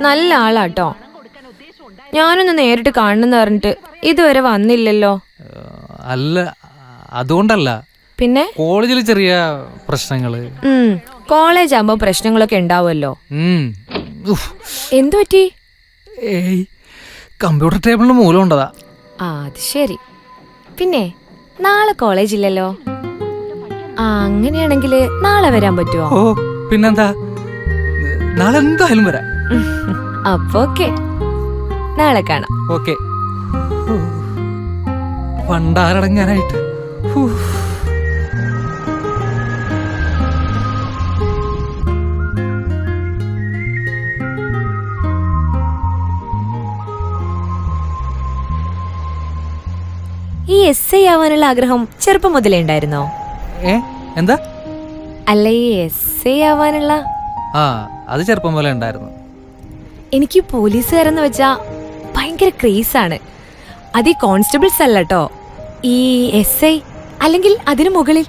നല്ല ആളാട്ടോ. ഞാനൊന്ന് നേരിട്ട് കാണണമെന്ന് പറഞ്ഞിട്ട് ഇതുവരെ വന്നില്ലല്ലോ. അല്ല, അതുകൊണ്ടല്ല. പിന്നെ കോളേജിൽ ചെറിയ പ്രശ്നങ്ങള്. കോളേജ് ആകുമ്പോ പ്രശ്നങ്ങളൊക്കെ ഉണ്ടാവുമല്ലോ. എന്തു പറ്റി? ഏയ്, കമ്പ്യൂട്ടർ ടേബിളിന് മൂലം ഉണ്ടതാ. അത് ശരി. പിന്നെ നാളെ കോളേജ് ഇല്ലല്ലോ. അങ്ങനെയാണെങ്കിൽ നാളെ വരാൻ പറ്റുമോ? ഓ പിന്നെന്താ, നാളെ എന്തായാലും വരാം. അപ്പൊ ഓക്കെ, നാളെ കാണാം. ഓക്കെ. പണ്ടാരടങ്ങാനായിട്ട്. ഈ എസ് ഐ ആവാനുള്ള ആഗ്രഹം ചെറുപ്പം മുതലേ ഉണ്ടായിരുന്നോ? എന്താ? അല്ല, ഈ എസ് ഐ ആവാനുള്ള. അത് ചെറുപ്പം പോലെ ഉണ്ടായിരുന്നു. എനിക്ക് പോലീസുകാരെന്ന് വെച്ചാ ഭയങ്കര ക്രേസാണ്. അത് ഈ കോൺസ്റ്റബിൾസ് അല്ല കേട്ടോ, ഈ എസ് ഐ അല്ലെങ്കിൽ അതിനു മുകളിൽ.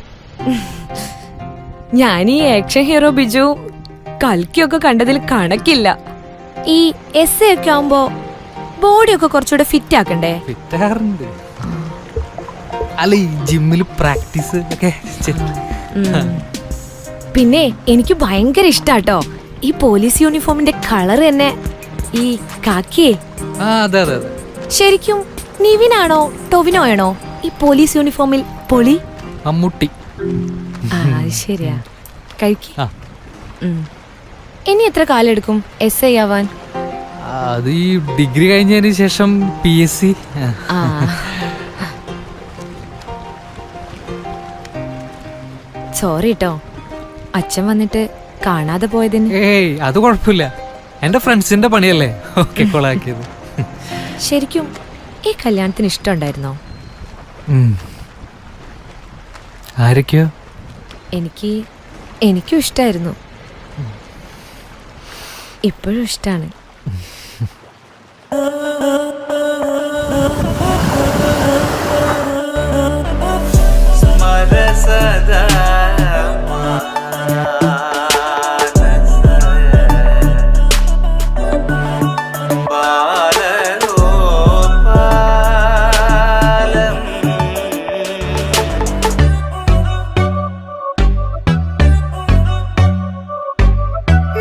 ഞാൻ ഈ ആക്ഷൻ ഹീറോ ബിജു കൽക്കിയൊക്കെ കണ്ടതിൽ കണക്കില്ല. ഈ എസ് ഐ ഒക്കെ ആവുമ്പോ ബോഡിയൊക്കെ കുറച്ചുകൂടെ ഫിറ്റ് ആക്കണ്ടേ? ഫിറ്റാറുണ്ട്. അല്ല, ഈ ജിമ്മിൽ പ്രാക്ടീസ് ഒക്കെ. പിന്നെ എനിക്ക് ഭയങ്കര ഇഷ്ടാട്ടോ ഈ പോലീസ് യൂണിഫോമിന്റെ കളർ തന്നെ, ഈ കാക്കിയേ. അതെ അതെ അതെ. ശരിക്കും നിവിനാണോ ടൊവിനോ ആണോ ഈ പോലീസ് യൂണിഫോമിൽ പൊളി? മമ്മൂട്ടി. ശരിയാ. കഴിക്ക. ഇനി എത്ര കാലം എടുക്കും എസ് ഐ ആവാൻ? അത് ഈ ഡിഗ്രി കഴിഞ്ഞതിന് ശേഷം PSC. സോറി കേട്ടോ, അച്ഛൻ വന്നിട്ട് കാണാതെ പോയതിന്. ഏയ്, അത് കുഴപ്പമില്ല. എന്റെ ഫ്രണ്ട്സിന്റെ പണിയല്ലേ ഓക്കെ കൊളാക്കിയത്. ശരിക്കും ഈ കല്യാണത്തിന് ഇഷ്ടമുണ്ടായിരുന്നോ? ആരൊക്കെയോ? എനിക്കും ഇഷ്ടായിരുന്നു, ഇപ്പോഴും ഇഷ്ടാണ്.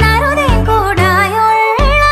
നറുതേൻ കൂടായുള്ള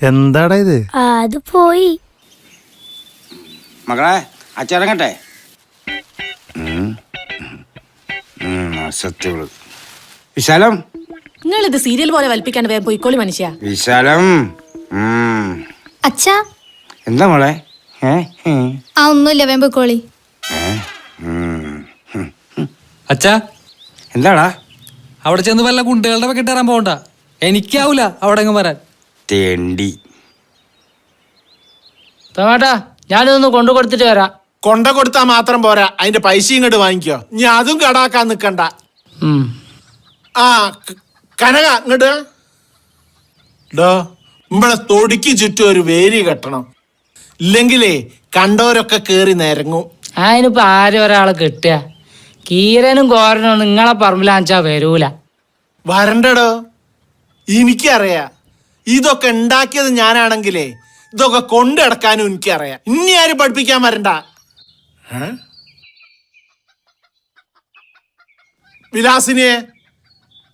എന്താടാ ഇത്? അത് പോയി. മകളെ അച്ചിറങ്ങട്ടെ. സത്യങ്ങള് വിശാലം, നിങ്ങൾ ഇത് സീരിയൽ പോലെ വലിപ്പിക്കാണ്ട് വേഗം പോയിക്കോളി മനുഷ്യ. വിശാലം. അച്ഛാ എന്താ മോളെ? ആ ഒന്നുമില്ല, വേമ്പക്കോളി. അച്ഛാ എന്താടാ? അവിടെ ചെന്ന് വല്ല കുട്ടികളുടെ വെക്കിട്ട് ഇറാൻ പോകണ്ട. എനിക്കാവൂല അവിടെ അങ്ങ് വരാൻ. തേണ്ടി തോമാട്ടാ, ഞാനിതൊന്ന് കൊണ്ടു കൊടുത്തിട്ട് വരാം. കൊണ്ട കൊടുത്താ മാത്രം പോരാ, അതിന്റെ പൈസ ഇങ്ങോട്ട് വാങ്ങിക്കോ. നീ അതും കടാക്കാൻ നിക്കണ്ട. ആ കനക ഇങ്ങോട്ട് ഡോ, നമ്മളെ തൊടിക്ക് ചുറ്റും ഒരു വേലി കെട്ടണം. ഇല്ലെങ്കിലേ കണ്ടവരൊക്കെ കേറി നിരങ്ങും. അതിനിപ്പോ ആരും ഒരാളെ കിട്ടുക? കീരനും കോരനും നിങ്ങളെ പറമ്പിലാച്ചാ വരൂല. വരണ്ടടോ, എനിക്കറിയാ. ഇതൊക്കെ ഉണ്ടാക്കിയത് ഞാനാണെങ്കിലേ ഇതൊക്കെ കൊണ്ടടക്കാനും എനിക്കറിയാം. ഇനി ആരും പഠിപ്പിക്കാൻ വരണ്ട. വിലാസിനിയെ,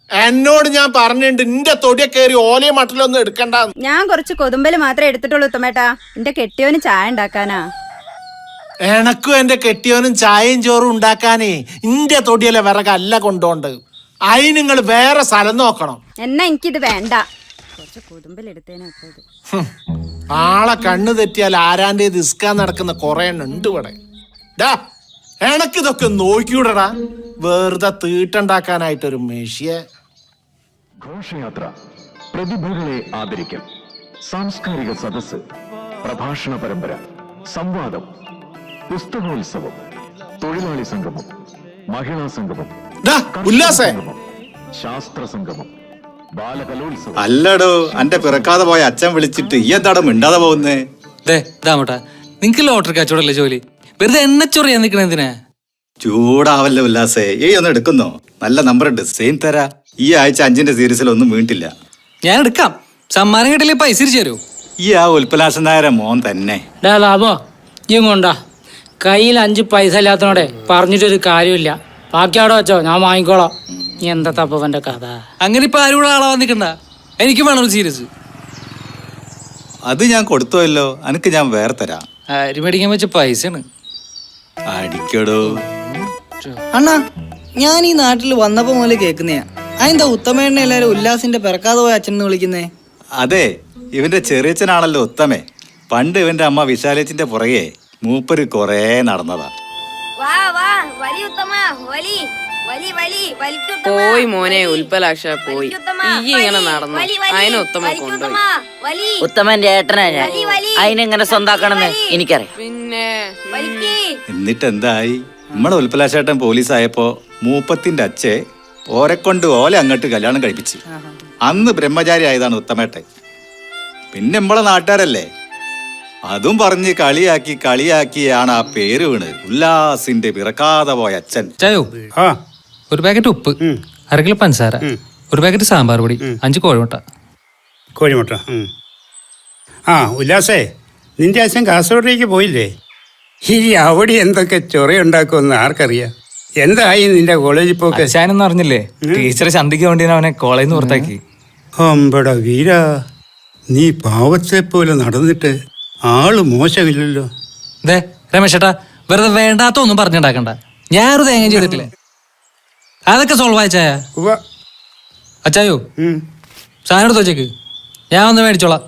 എന്നോട് ഞാൻ പറഞ്ഞിട്ടുണ്ട് നിന്റെ തൊടിയെ കയറി ഓലയും മട്ടിലൊന്നും എടുക്കണ്ട. ഞാൻ കുറച്ച് കൊതുമ്പല് മാത്രമേ എടുത്തിട്ടുള്ളൂ ഉത്തമേട്ടാ. എന്റെ കെട്ടിയോന് ചായ ഉണ്ടാക്കാനാ. എനക്കും എന്റെ കെട്ടിയോനും ചായയും ചോറും ഉണ്ടാക്കാനേ ഇന്റെ തൊടിയല്ലേ വിറകല്ല കൊണ്ടോണ്ട്. അതിന് നിങ്ങൾ വേറെ സ്ഥലം നോക്കണം. എന്നാ എനിക്കിത് വേണ്ട. കുറച്ച് കൊതുമ്പല് എടുത്തേനെ. ആളെ കണ്ണു തെറ്റിയാൽ ആരാന്റെ ദിസ്കാൻ നടക്കുന്ന കുറെ ഉണ്ട് ഇവിടെ. എനക്കിതൊക്കെ നോക്കിയൂടടാ, വെറുതെ തീട്ടുണ്ടാക്കാനായിട്ടൊരു മേഷിയെ. ഘോഷയാത്ര, പ്രതിഭകളെ ആദരിക്കൽ, സാംസ്കാരിക സദസ്സ്, പ്രഭാഷണ പരമ്പര, സംവാദം, പുസ്തകോത്സവം, തൊഴിലാളി സംഗമം, മഹിളാ സംഗമം, ഉല്ലാസേ, ശാസ്ത്ര സംഗമം, ബാലകലോത്സവം. അല്ലടോ, അന്റെ പിറക്കാതെ പോയ അച്ഛൻ വിളിച്ചിട്ട് ഈ എന്താടോ മിണ്ടാതെ പോകുന്നേ? ഇതാമട്ടാ, നിങ്ങക്ക് ലോട്ടറി കച്ചവടല്ലേ ജോലി? വെറുതെ എന്നെ ചൊറിയാൻ നിക്കണ എന്തിനാ? ചൂടാവല്ലേ ഉല്ലാസേ, ഒന്ന് എടുക്കുന്നോ? നല്ല നമ്പർ ഉണ്ട്, സെയിം തരാ. ഈ ആഴ്ച 5ന്റെ സീരീസിൽ ഒന്നും വീണിട്ടില്ല. ഞാൻ എടുക്കാം. സമ്മാനം കിട്ടില്ലേ പൈസ തിരിച്ചു തരൂ. ഈ ആ ഉൽപ്പലാശൻ നായരെ മോൻ തന്നെ. ലാഭോ ഈ കൊണ്ടാ, കയ്യിൽ 5 പൈസ ഇല്ലാത്തനോടെ പറഞ്ഞിട്ടൊരു കാര്യമില്ല. ബാക്കി അവിടെ വെച്ചോ, ഞാൻ വാങ്ങിക്കോളാം. നീ എന്താ തപ്പവന്റെ കഥ? അങ്ങനെ ഇപ്പൊ ആരും കൂടെ ആളാവാൻ നിക്കണ്ട. എനിക്ക് വേണം ഒരു സീരീസ്. അത് ഞാൻ കൊടുത്തോല്ലോ, അനക്ക് ഞാൻ വേറെ തരാം. അരി മേടിക്കാൻ വെച്ച പൈസയാണ്. അടിക്കടോ അണ്ണാ, ഞാൻ ഈ നാട്ടിൽ വന്നപ്പോ മുതലേ കേൾക്കുന്നയാ. അതെന്താ ഉത്തമേണ്ണ എല്ലാരും ഉല്ലാസിന്റെ പിറക്കാതെ പോയ അച്ഛൻ വിളിക്കുന്നേ? അതെ, ഇവന്റെ ചെറിയച്ഛനാണല്ലോ ഉത്തമേ. പണ്ട് ഇവന്റെ അമ്മ വിശാലേച്ചിന്റെ പുറകെ മൂപ്പര് കൊറേ നടന്നതാ. പോയി മോനെ ഉൽപ്പലാക്ഷ പോയി. ഈ ഇങ്ങനെ നടന്നു അതിനെ ഉത്തമ കൊണ്ടുപോയി. ഉത്തമന്റെ ഏട്ടനാ ഞാൻ. അതിനെങ്ങനെ സ്വന്താക്കണമെന്ന് എനിക്കറിയാം. പിന്നെ എന്നിട്ട് എന്തായി? നമ്മളെ ഉൽപ്പലാശേട്ടൻ പോലീസായപ്പോ മൂപ്പത്തിന്റെ അച്ഛെ ഓരെക്കൊണ്ട് ഓലെ അങ്ങോട്ട് കല്യാണം കഴിപ്പിച്ച്. അന്ന് ബ്രഹ്മചാരി ആയതാണ് ഉത്തമേട്ടൻ. പിന്നെ നമ്മളെ നാട്ടുകാരല്ലേ, അതും പറഞ്ഞ് കളിയാക്കിയാണ് ആ പേര് വീണ്. ഉല്ലാസിന്റെ പിറക്കാതെ പോയ അച്ഛൻ. ചായോ, ഒരു പാക്കറ്റ് ഉപ്പ്, 1/2 കിലോ പഞ്ചസാര, ഒരു പാക്കറ്റ് സാമ്പാർ പൊടി, 5 കോഴിമുട്ട. കോഴിമുട്ട. ആ ഉല്ലാസേ, നിന്റെ അച്ഛൻ കാസർഗോഡേക്ക് പോയില്ലേ? ഇനി അവിടെ എന്തൊക്കെ ചൊറയുണ്ടാക്കുമെന്ന് ആർക്കറിയാം. എന്തായി നിന്റെ കോളേജിൽ പോക്ക്? അച്ഛനെന്ന് പറഞ്ഞില്ലേ, ടീച്ചറെ ചന്തിക്ക് വേണ്ടി അവനെ കോളേജിൽ നിന്ന് പുറത്താക്കി. അമ്പട വീര, നീ പാവത്തെ പോലെ നടന്നിട്ട് ആള് മോശമില്ലല്ലോ. രമേശേട്ടാ, വെറുതെ വേണ്ടാത്ത ഒന്നും പറഞ്ഞുണ്ടാക്കണ്ട. ഞാനൊരു തേങ്ങ ചെയ്തിട്ടില്ലേ, അതൊക്കെ സോൾവ് ആയ അച്ചായോ. സാധനം എടുത്ത് വെച്ചേക്ക്, ഞാൻ ഒന്ന് മേടിച്ചോളാം.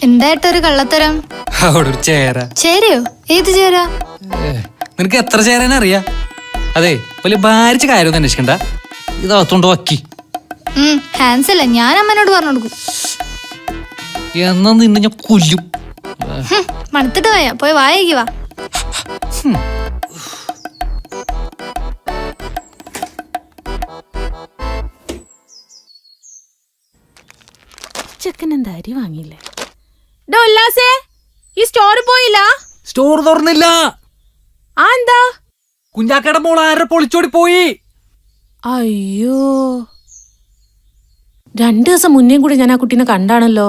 എന്തായിട്ടൊരു കള്ളത്തരം? അവിടെ ഒരു ചേര. ചേരയോ? ഏത് ചേര? നിനക്ക് എത്ര ചേരാനെ അറിയാ? അതെ, വലിയ ഭാരിച്ച കാര്യമൊന്നും അന്വേഷിക്കണ്ട. ഇതകത്തോണ്ട് വക്കി. ഹാൻസ് അല്ല, ഞാൻ അമ്മനോട് പറഞ്ഞു കൊടുക്കും. എന്നാ നിന്നെ ഞാൻ കൊല്ലും. മണത്തിട്ട് പോയാ പോയി വായിക്ക് വാ. ചെക്കൻ എന്താ അരി വാങ്ങിയില്ലേ? ഉല്ലാസേ, ഈ സ്റ്റോർ പോയില്ല? സ്റ്റോർ തുറന്നില്ല. ആ എന്താ? കുഞ്ഞാക്കയുടെ മോൾ ആരെ പൊളിച്ചോടി പോയി. അയ്യോ, 2 ദിവസം മുന്നേ കൂടി ഞാൻ ആ കുട്ടീനെ കണ്ടാണല്ലോ.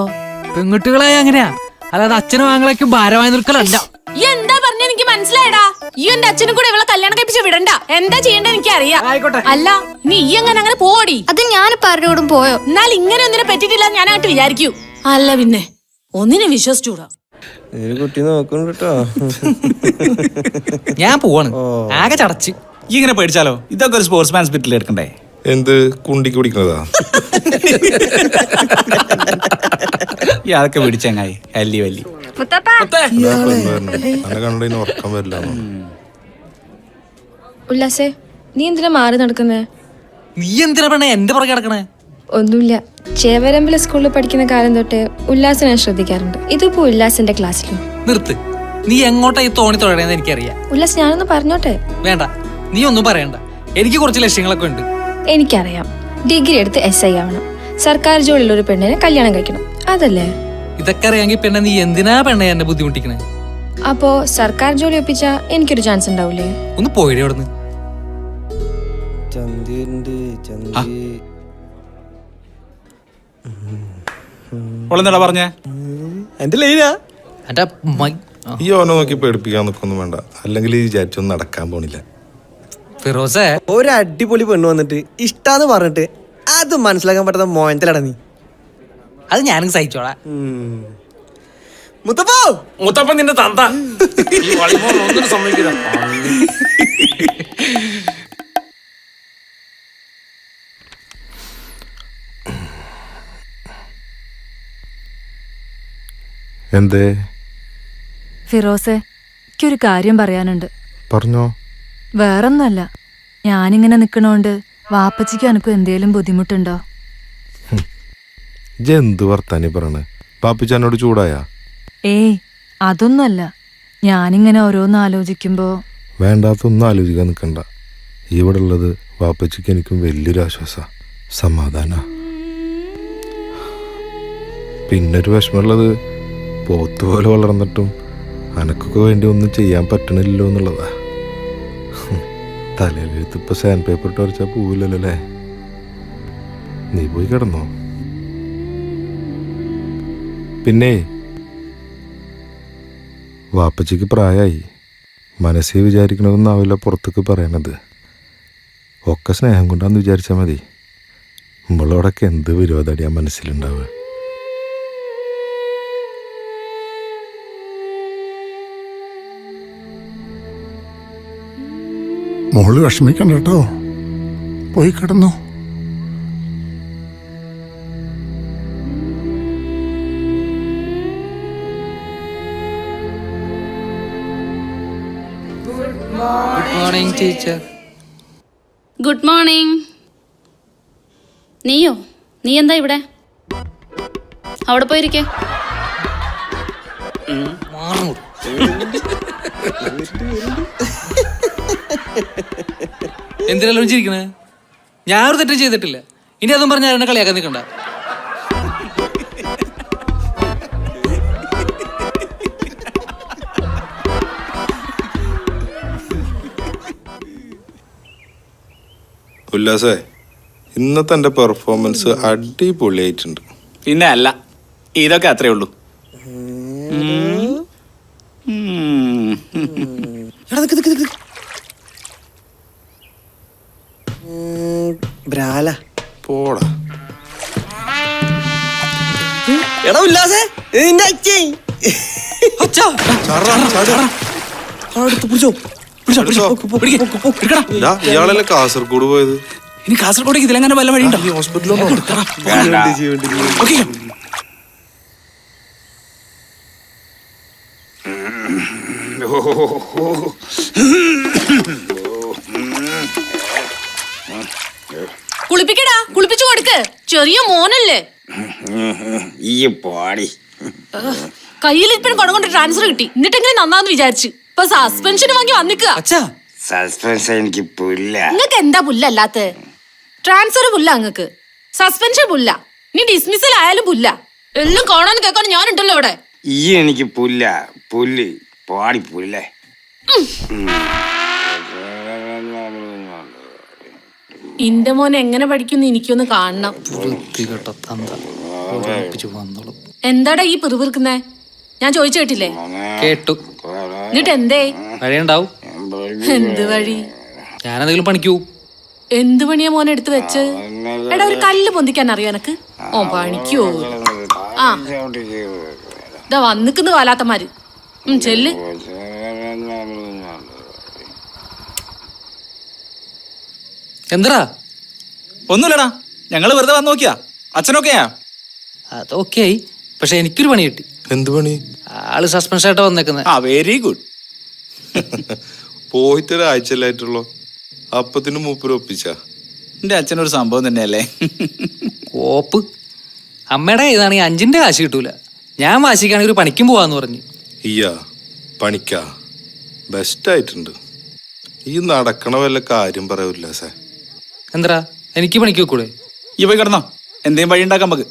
പെൺകുട്ടികളായ അങ്ങനെയാ, അല്ലാതെ അച്ഛനും ആങ്ങളേക്കും ഭാരമായി നിൽക്കലല്ല. ഈ എന്താ പറഞ്ഞ എനിക്ക് മനസ്സിലായടാ. ഈ എന്റെ അച്ഛനും കൂടെ ഇവളെ കല്യാണം കഴിപ്പിച്ച് വിടണ്ട. എന്താ ചെയ്യേണ്ടത് എനിക്ക് അറിയാം. അല്ല നീ ഈ അങ്ങനെ പോടി. അത് ഞാനിപ്പോ ആരുടെ കൂടെ പോയോ? എന്നാൽ ഇങ്ങനെ ഒന്നിനെ പറ്റിയിട്ടില്ല ഞാനായിട്ട് വിചാരിക്കൂ. അല്ല പിന്നെ ഒന്നിനെ വിശ്വസിച്ചൂടാ. കുട്ടി നോക്കണ്ടോ? ഞാൻ പോവാണ്, ആകെ ചടച്ച്. ഈ ഇങ്ങനെ പേടിച്ചാലോ? ഇതൊക്കെ ഒരു സ്പോർട്സ്മാൻ സ്പിരിറ്റിൽ എടുക്കണ്ടേ? എന്ത് കുണ്ടിക്ക് പിടിക്കുന്നതാ? ഇയാളൊക്കെ പിടിച്ചങ്ങായി അല്ലി വല്ലി. അന്നെ കണ്ടതിന് ഉറക്കം വരില്ല. ഉല്ലാസേ, നീ എന്തിനാ മാറി നടക്കുന്നേ? നീ എന്തിനാ പെണ്ണേ എന്റെ പുറകെ കിടക്കണേ? ഒന്നുമില്ല. ചേവരമ്പിലെ സ്കൂളിൽ പഠിക്കുന്ന കാലം തൊട്ട് ഉല്ലാസിനെ ഞാൻ ശ്രദ്ധിക്കാറുണ്ട്. ഇതിപ്പോ ഉല്ലാസിന്റെ ക്ലാസ്സിലും. നിർത്ത്, നീ എങ്ങോട്ടാ ഈ തോണി തൊഴണേന്ന് എനിക്കറിയാം. ഉല്ലാസ്, ഞാനൊന്ന് പറഞ്ഞോട്ടെ? വേണ്ട, നീ ഒന്നും പറയണ്ട. എനിക്ക് കുറച്ച് ലക്ഷ്യങ്ങളൊക്കെ ഉണ്ട്. എനിക്കറിയാം, ഡിഗ്രി എടുത്ത് SI ആവണം, സർക്കാർ ജോലിയുള്ള ഒരു പെണ്ണിനെ കല്യാണം കഴിക്കണം, അതല്ലേ? ഇതൊക്കെ അറിയാമെങ്കിൽ പിന്നെ നീ എന്തിനാ പെണ്ണെ എന്നെ ബുദ്ധിമുട്ടിക്കണേ? അപ്പോ സർക്കാർ ജോലി ഒപ്പിച്ചാ എനിക്കൊരു ചാൻസ് ഉണ്ടാവൂലേ? ഒന്ന് പോയിടെ അവിടുന്ന്. ഓളെന്താടാ പറഞ്ഞേ? എന്റെ ലൈനാ. ഈ ഓനെ നോക്കി പേടിപ്പിക്കാൻ നിൽക്കൊന്നും വേണ്ട, അല്ലെങ്കിൽ ഈ വിചാരിച്ചൊന്നും നടക്കാൻ പോണില്ല. ഫിറോസേ, ഒരു അടിപൊളി പെണ്ണ് വന്നിട്ട് ഇഷ്ടാന്ന് പറഞ്ഞിട്ട് അത് മനസ്സിലാക്കാൻ പറ്റുന്ന മോയത്തിലട നീ. അത് ഞാനും സഹിച്ചോളാം. മുത്തപ്പോ മുത്തപ്പൻ നിന്റെ തന്ത. ഒന്നും സമ്മതിക്കില്ല. എന്തേ? ഫിറോസെ, എനിക്കൊരു കാര്യം പറയാനുണ്ട്. പറഞ്ഞോ. വേറൊന്നുമല്ല, ഞാനിങ്ങനെ നിക്കണോണ്ട് വാപ്പച്ചിക്കും എനക്കും എന്തേലും ബുദ്ധിമുട്ടുണ്ടോ? എന്ത് വർത്താനി പറയണേ? പാപ്പിച്ചാനോട് ചൂടായാ? ഏയ് അതൊന്നുമല്ല, ഞാനിങ്ങനെ ഓരോന്ന് ആലോചിക്കുമ്പോ. വേണ്ടാത്തൊന്നും ആലോചിക്കാൻ നിൽക്കണ്ട. ഇവിടെ ഉള്ളത് വാപ്പച്ചിക്ക് എനിക്കും വലിയൊരു ആശ്വാസ, സമാധാന. പിന്നൊരു വിഷമമുള്ളത് പോത്തുപോലെ വളർന്നിട്ടും അനക്കൊക്കെ വേണ്ടി ഒന്നും ചെയ്യാൻ പറ്റണില്ലല്ലോ എന്നുള്ളതാ. തലയിലെഴുത്തിപ്പോ സാൻഡ് പേപ്പർ ഇട്ട് വരച്ചാൽ പോവില്ലല്ലോ അല്ലേ? നീ പോയി കിടന്നോ. പിന്നെ വാപ്പച്ചിക്ക് പ്രായമായി, മനസ്സിൽ വിചാരിക്കണതൊന്നാവില്ല പുറത്തേക്ക് പറയണത്. ഒക്കെ സ്നേഹം കൊണ്ടാന്ന് വിചാരിച്ചാൽ മതി. നമ്മളോടൊക്കെ എന്ത് വിരോധടിയാ മനസ്സിലുണ്ടാവുക. മോള് വിഷമിക്കണ്ട കേട്ടോ, പോയി കിടന്നു. Good morning. നീയോ? നീ എന്താ ഇവിടെ? അവിടെ പോയിരിക്കേ. എന്തിനാലും ചിരിക്കണേ? ഞാനൊരു തെറ്റും ചെയ്തിട്ടില്ല. ഇനി അതും പറഞ്ഞ എന്നെ കളിയാക്കാൻ നിൽക്കണ്ട. ഉല്ലാസേ, ഇന്നത്തെ എൻ്റെ പെർഫോമൻസ് അടിപൊളിയായിട്ടുണ്ട്. പിന്നെ അല്ല, ഇതൊക്കെ അത്രേ ഉള്ളൂ. ബ്രാല പോടാ. എടാ ഉല്ലാസേ, നിന്റെ ഇയാളല്ലേ കാസർഗോഡ് പോയത്? ഇനി കാസർഗോഡേക്ക് ഇതിലെങ്ങനെ വല്ല വഴിയുണ്ടോ? ഹോസ്പിറ്റലിൽ കുളിപ്പിക്കടാ, കുളിപ്പിച്ചു കൊടുക്ക്. ചെറിയ മോനല്ലേ? ഈ പാടി കയ്യിലിരിപ്പിന് കൊടകൊണ്ട് ട്രാൻസ്ഫർ കിട്ടി, എന്നിട്ടെങ്കിലും നന്നാന്ന് വിചാരിച്ചു. ഇപ്പൊ സസ്പെൻഷൻ വാങ്ങി വന്നിക്കുക. സസ്പെൻസ് എനിക്ക് പുല്ല. നിങ്ങക്ക് എന്താ പുല്ലല്ലാത്ത? ട്രാൻസ്ഫർ പുല്ല, നിങ്ങക്ക് സസ്പെൻഷൻ പുല്ല, നീ ഡിസ്മിസൽ ആയാലും പുല്ല. എല്ലാം കാണാൻ കേൾക്കാൻ ഞാനുണ്ടല്ലോ ഇവിടെ. ഈ എനിക്ക് പുല്ല, പുല്ല് പാടി പുല്ലേ. ഇന്റെ മോൻ എങ്ങനെ പഠിക്കുന്നു എനിക്കൊന്ന് കാണണം. എന്താടാ ഈ പിറുപിറുക്കുന്നേ? ഞാൻ ചോദിച്ചു കേട്ടില്ലേ? കേട്ടു. എന്നിട്ട് എന്തേ? വഴിയുണ്ടാവും. എന്ത് വഴി? ഞാനെന്തെങ്കിലും പണിക്കൂ. എന്ത് പണിയാ മോനെ എടുത്ത് വെച്ച്? എടാ ഒരു കല്ല് പൊന്തിക്കാൻ അറിയോ എനക്ക്? ഓ പണിക്കോ? ആ ഇതാ വന്നിക്കുന്ന കാലാത്തമാര്. ചെല്ല്. എന്താ? ഒന്നുമില്ലടാ, ഞങ്ങള് വെറുതെ വന്ന് നോക്കിയാ. അച്ഛനൊക്കെയാ? അതൊക്കെ ആയി. പക്ഷെ എനിക്കൊരു പണി കിട്ടി. എന്ത് പണി? ആള് സസ്പെൻഷൻ ആയിട്ടാ വന്നേക്കുന്നത്. ആ വെരി ഗുഡ്. പോയിട്ട് ഒരാഴ്ചയിലായിട്ടുള്ളൂ, അപ്പത്തിന് മൂപ്പര് ഒപ്പിച്ച. എന്റെ അച്ഛനൊരു സംഭവം തന്നെയല്ലേ. കോപ്പ്. അമ്മയുടെ ഇതാണെങ്കിൽ 5ന്റെ കാശ് കിട്ടൂല. ഞാൻ വാശിക്കാണെങ്കിൽ ഒരു പണിക്കും പോവാന്ന് പറഞ്ഞു. ഇയ്യാ പണിക്കാ ബെസ്റ്റ് ആയിട്ടുണ്ട്. ഈ നടക്കണ വല്ല കാര്യം പറയൂല്ല സാർ. എന്താ എനിക്ക് പണിക്ക് വെക്കൂടെ? ഈ പോയി കിടന്നോ, എന്തേലും വഴി ഉണ്ടാക്കാം നമുക്ക്.